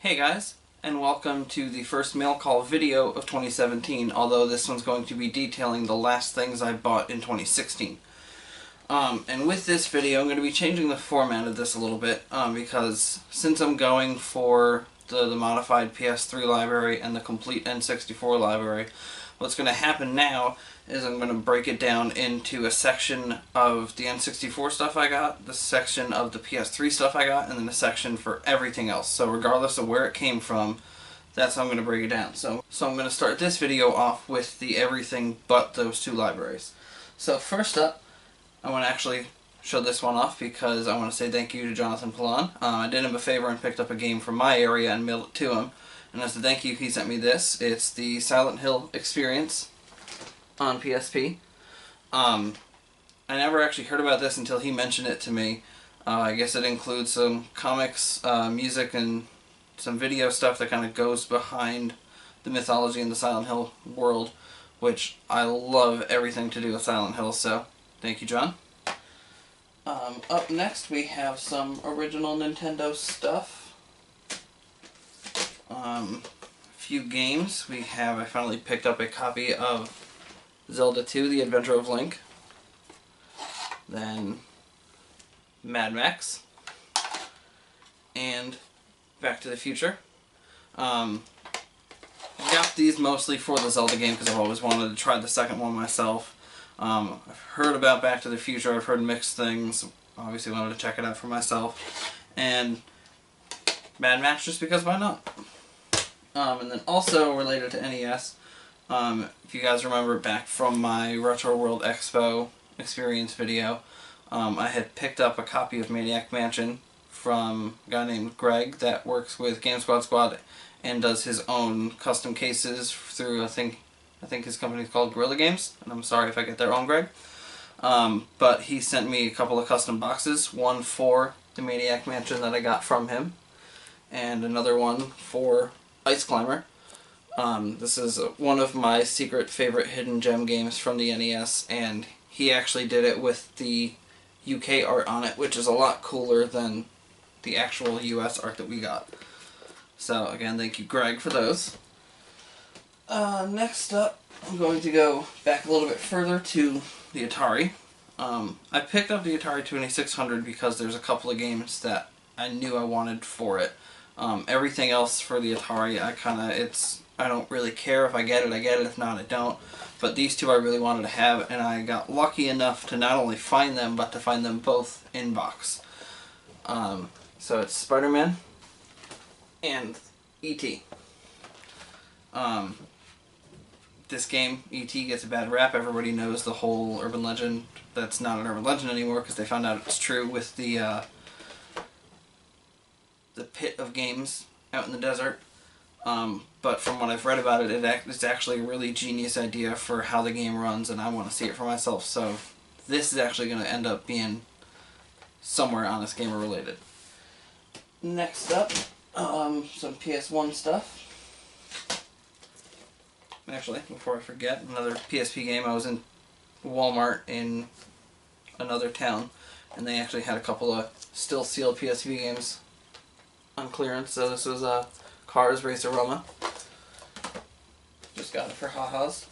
Hey guys, and welcome to the first mail call video of 2017, although this one's going to be detailing the last things I bought in 2016. And with this video, I'm going to be changing the format of this a little bit, because since I'm going for the modified PS3 library and the complete N64 library, what's going to happen now is I'm going to break it down into a section of the N64 stuff I got, the section of the PS3 stuff I got, and then a section for everything else. So regardless of where it came from, that's how I'm going to break it down. So I'm going to start this video off with the everything but those two libraries. So first up, I want to actually show this one off because I want to say thank you to Jonathan Pilon. I did him a favor and picked up a game from my area and mailed it to him. And as a thank you, he sent me this. It's the Silent Hill Experience on PSP. I never actually heard about this until he mentioned it to me. I guess it includes some comics, music, and some video stuff that kind of goes behind the mythology in the Silent Hill world, which I love everything to do with Silent Hill, so thank you, John. Up next we have some original Nintendo stuff. A few games. I finally picked up a copy of Zelda 2, The Adventure of Link. Then Mad Max. And Back to the Future. I got these mostly for the Zelda game because I've always wanted to try the second one myself. I've heard about Back to the Future, I've heard mixed things. Obviously wanted to check it out for myself. And Mad Max just because why not? And then also related to NES, if you guys remember back from my Retro World Expo experience video, I had picked up a copy of Maniac Mansion from a guy named Greg that works with Game Squad and does his own custom cases through, I think his company is called Guerrilla Games, and I'm sorry if I get that wrong, Greg. But he sent me a couple of custom boxes, one for the Maniac Mansion that I got from him, and another one for Ice Climber. This is one of my secret favorite hidden gem games from the NES, and he actually did it with the UK art on it, which is a lot cooler than the actual US art that we got. So again, thank you, Greg, for those. Next up, I'm going to go back a little bit further to the Atari. I picked up the Atari 2600 because there's a couple of games that I knew I wanted for it. Everything else for the Atari, I don't really care. If I get it, I get it. If not, I don't. But these two I really wanted to have, and I got lucky enough to not only find them, but to find them both in box. So it's Spider-Man and E.T. This game, E.T. gets a bad rap. Everybody knows the whole urban legend that's not an urban legend anymore because they found out it's true with the pit of games out in the desert. But from what I've read about it, it's actually a really genius idea for how the game runs, and I want to see it for myself. So this is actually going to end up being somewhere Honest Gamer related. Next up, some PS1 stuff. Actually, before I forget, another PSP game. I was in Walmart in another town, and they actually had a couple of still sealed PSP games on clearance. So this was Cars Racer-Roma. Just got it for ha-has.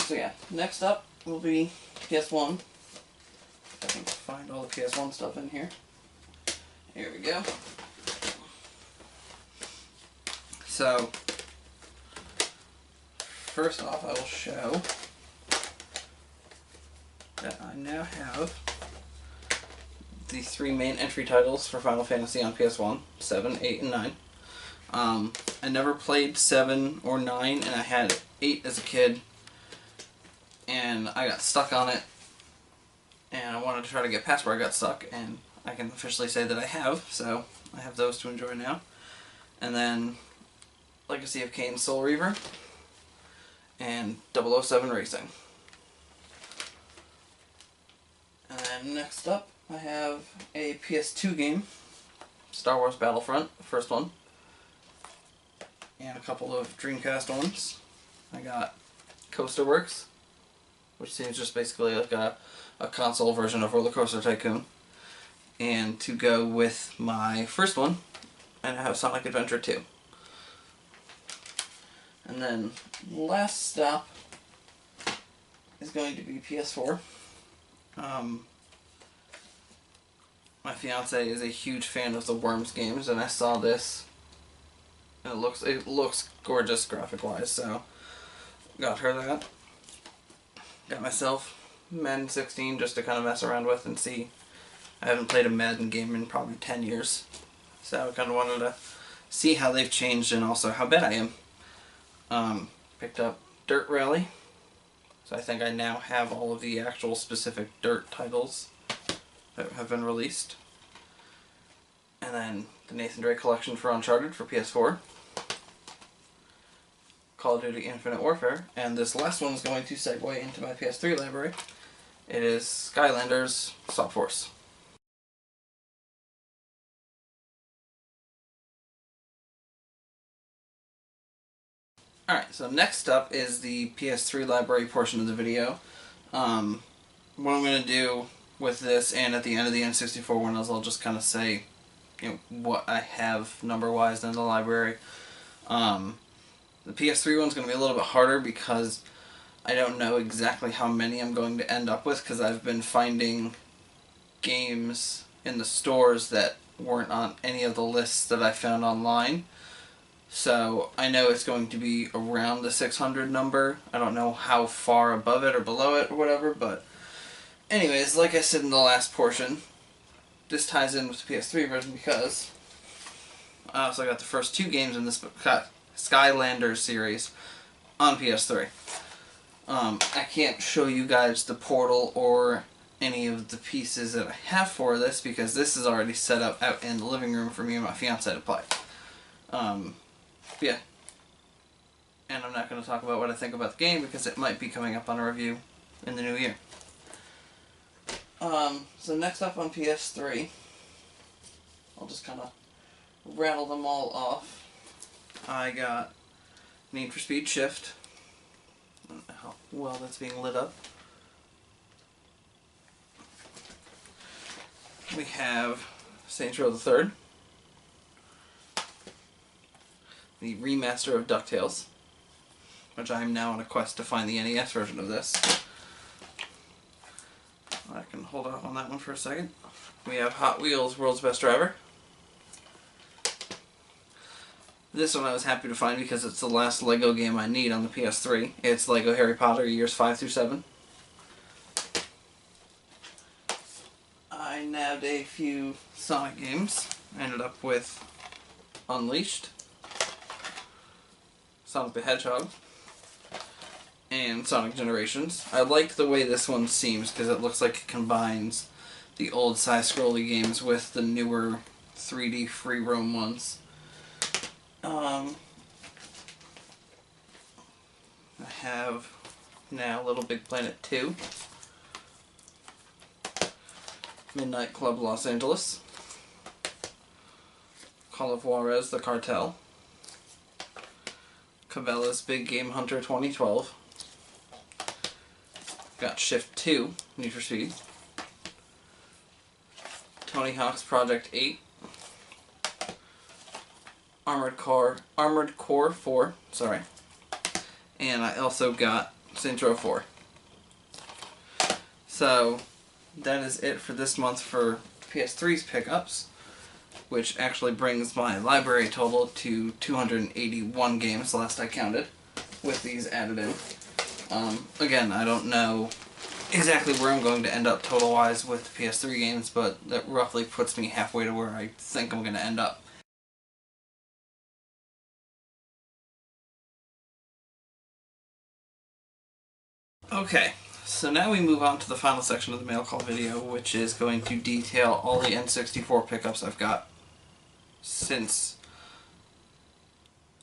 So yeah, next up will be PS1. If I can find all the PS1 stuff in here. Here we go. So first off, I will show that I now have the three main entry titles for Final Fantasy on PS1, 7, 8, and 9. I never played 7 or 9, and I had 8 as a kid, and I got stuck on it, and I wanted to try to get past where I got stuck, and I can officially say that I have, so I have those to enjoy now. And then Legacy of Kain Soul Reaver, and 007 Racing. And then next up, I have a PS2 game, Star Wars Battlefront, the first one, and a couple of Dreamcast ones. I got Coaster Works, which seems just basically like a console version of Roller Coaster Tycoon. And to go with my first one, and I have Sonic Adventure 2. And then last stop is going to be PS4. My fiance is a huge fan of the Worms games, and I saw this. And it looks gorgeous graphic-wise, so got her that. Got myself Madden 16 just to kind of mess around with and see. I haven't played a Madden game in probably 10 years, so I kind of wanted to see how they've changed and also how bad I am. Picked up Dirt Rally, so I think I now have all of the actual specific Dirt titles that have been released. And then the Nathan Drake collection for Uncharted for PS4. Call of Duty Infinite Warfare, and this last one is going to segue into my PS3 library. It is Skylanders Swap Force. Alright, so next up is the PS3 library portion of the video. What I'm going to do with this, and at the end of the N64 one, is I'll just kind of say, what I have number-wise in the library. The PS3 one's going to be a little bit harder because I don't know exactly how many I'm going to end up with, because I've been finding games in the stores that weren't on any of the lists that I found online. So I know it's going to be around the 600 number. I don't know how far above it or below it or whatever, but anyways, like I said in the last portion, this ties in with the PS3 version because I also got the first two games in this Skylanders series on PS3. I can't show you guys the portal or any of the pieces that I have for this because this is already set up out in the living room for me and my fiance to play. Yeah. And I'm not going to talk about what I think about the game because it might be coming up on a review in the new year. So next up on PS3, I'll just kind of rattle them all off. I got Need for Speed Shift. I don't know how well that's being lit up. We have Saints Row the Third. The remaster of DuckTales, which I am now on a quest to find the NES version of this. I can hold off on that one for a second. We have Hot Wheels World's Best Driver. This one I was happy to find because it's the last LEGO game I need on the PS3. It's LEGO Harry Potter years 5 through 7. I nabbed a few Sonic games. I ended up with Unleashed, Sonic the Hedgehog, and Sonic Generations. I like the way this one seems because it looks like it combines the old side-scrolly games with the newer 3D free roam ones. I have now Little Big Planet 2, Midnight Club Los Angeles, Call of Juarez The Cartel, Cabela's Big Game Hunter 2012, got Shift 2, Need for Speed, Tony Hawk's Project 8, Armored Core 4, sorry, and I also got Saints Row 4. So that is it for this month for PS3's pickups, which actually brings my library total to 281 games, last I counted, with these added in. Again, I don't know exactly where I'm going to end up total-wise with the PS3 games, but that roughly puts me halfway to where I think I'm going to end up. Okay, so now we move on to the final section of the mail call video, which is going to detail all the N64 pickups I've got since,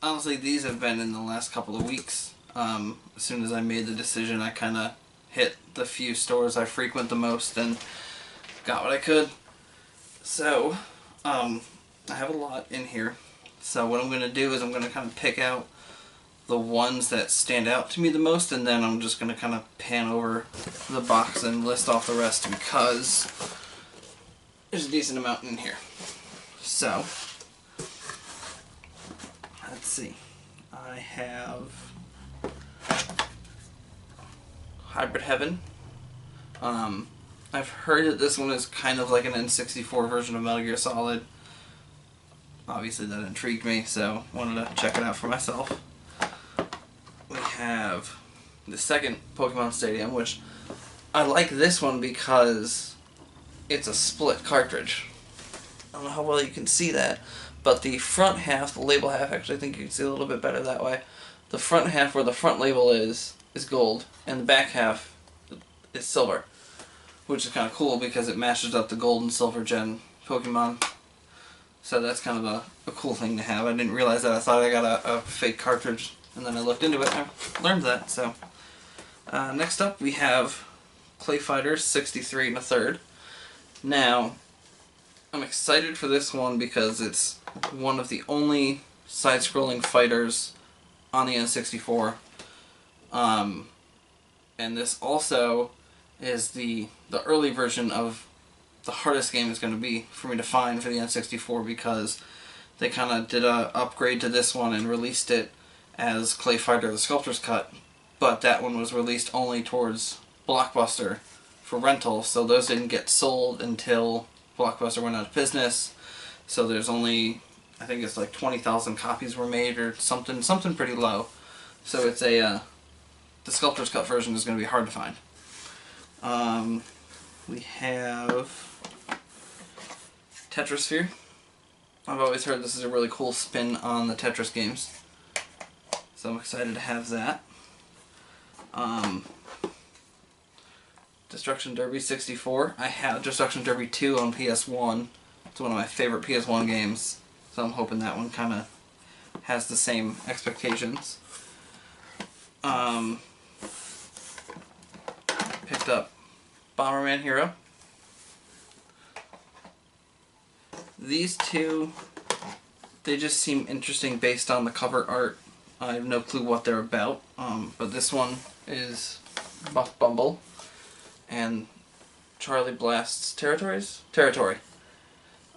honestly, these have been in the last couple of weeks. As soon as I made the decision, I kind of hit the few stores I frequent the most and got what I could. So, I have a lot in here. So what I'm going to do is I'm going to kind of pick out the ones that stand out to me the most, and then I'm just going to kind of pan over the box and list off the rest because there's a decent amount in here. So, let's see. I have Hybrid Heaven. I've heard that this one is kind of like an N64 version of Metal Gear Solid. Obviously that intrigued me, so wanted to check it out for myself. We have the second Pokemon Stadium, which I like this one because it's a split cartridge. I don't know how well you can see that, but the front half, the label half, actually I think you can see a little bit better that way. The front half, where the front label is gold, and the back half is silver, which is kind of cool because it matches up the gold and silver gen Pokemon. So that's kind of a cool thing to have. I didn't realize that. I thought I got a fake cartridge, and then I looked into it and I learned that. So next up we have Clay Fighters 63 1/3. Now, I'm excited for this one because it's one of the only side-scrolling fighters on the N64. And this also is the early version of the hardest game is going to be for me to find for the N64, because they kind of did a upgrade to this one and released it as Clay Fighter the Sculptor's Cut, but that one was released only towards Blockbuster for rental, so those didn't get sold until Blockbuster went out of business. So there's only, I think it's like 20,000 copies were made or something pretty low. So it's the Sculptor's Cut version is going to be hard to find. We have Tetrasphere. I've always heard this is a really cool spin on the Tetris games, so I'm excited to have that. Destruction Derby 64. I have Destruction Derby 2 on PS1. It's one of my favorite PS1 games, so I'm hoping that one kind of has the same expectations. Picked up Bomberman Hero. These two, they just seem interesting based on the cover art. I have no clue what they're about, but this one is Buff Bumble and Charlie Blast's Territory.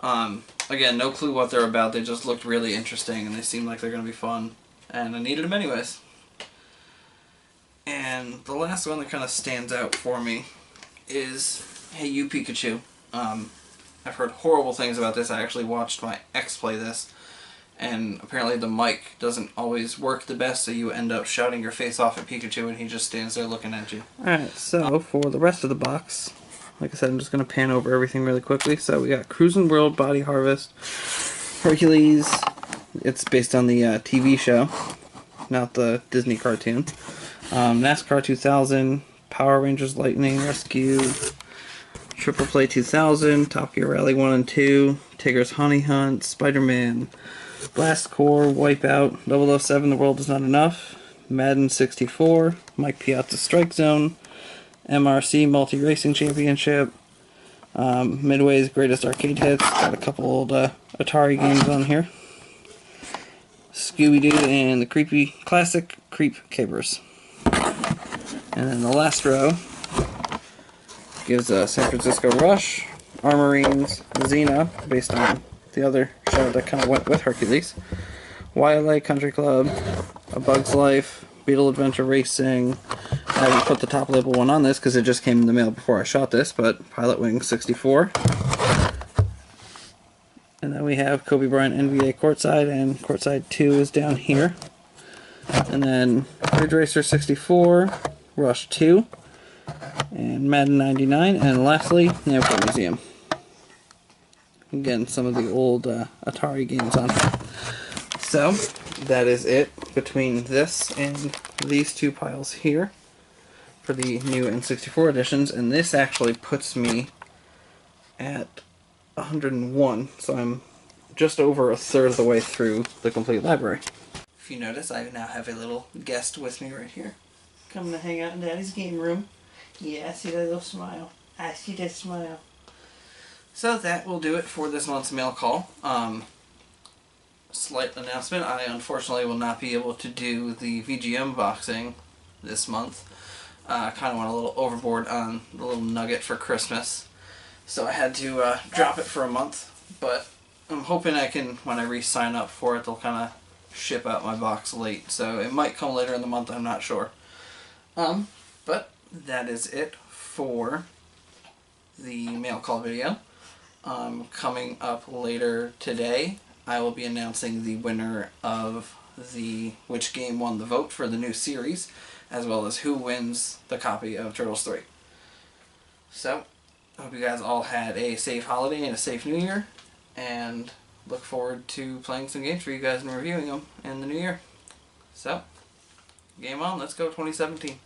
Again, no clue what they're about. They just looked really interesting and they seem like they're going to be fun, and I needed them anyways. And the last one that kind of stands out for me is Hey You Pikachu. I've heard horrible things about this. I actually watched my ex play this, and apparently the mic doesn't always work the best, so you end up shouting your face off at Pikachu and he just stands there looking at you. Alright, so for the rest of the box, like I said, I'm just going to pan over everything really quickly. So we got Cruisin' World Body Harvest, Hercules, it's based on the TV show, not the Disney cartoon, NASCAR 2000, Power Rangers Lightning Rescue, Triple Play 2000, Top Gear Rally 1 and 2, Tigger's Honey Hunt, Spider-Man, Blast Corps, Wipeout, 007 The World Is Not Enough, Madden 64, Mike Piazza Strike Zone, MRC Multi-Racing Championship, Midway's Greatest Arcade Hits, got a couple old Atari games on here, Scooby-Doo, and the creepy classic Creep Capers. And then the last row gives San Francisco Rush, Armorines, Xena, based on the other show that kind of went with Hercules, Wildlife Country Club, A Bug's Life, Beetle Adventure Racing. I haven't put the top label one on this because it just came in the mail before I shot this, but Pilot Wing 64. And then we have Kobe Bryant NBA Courtside, and Courtside 2 is down here. And then Ridge Racer 64, Rush 2, and Madden 99, and lastly, Namco Museum. Again, some of the old Atari games on here. So, that is it between this and these two piles here for the new N64 editions, and this actually puts me at 101, so I'm just over a third of the way through the complete library. If you notice, I now have a little guest with me right here, coming to hang out in Daddy's game room. Yeah, I see that little smile. I see that smile. So that will do it for this month's mail call. Slight announcement, I unfortunately will not be able to do the VGM boxing this month. I kind of went a little overboard on the little nugget for Christmas, so I had to drop it for a month, but I'm hoping I can, when I re-sign up for it, they'll kind of ship out my box late, so it might come later in the month, I'm not sure. But that is it for the mail call video. Coming up later today, I will be announcing the winner of which game won the vote for the new series, as well as who wins the copy of Turtles 3. So, I hope you guys all had a safe holiday and a safe New Year, and look forward to playing some games for you guys and reviewing them in the new year. So, game on, let's go 2017.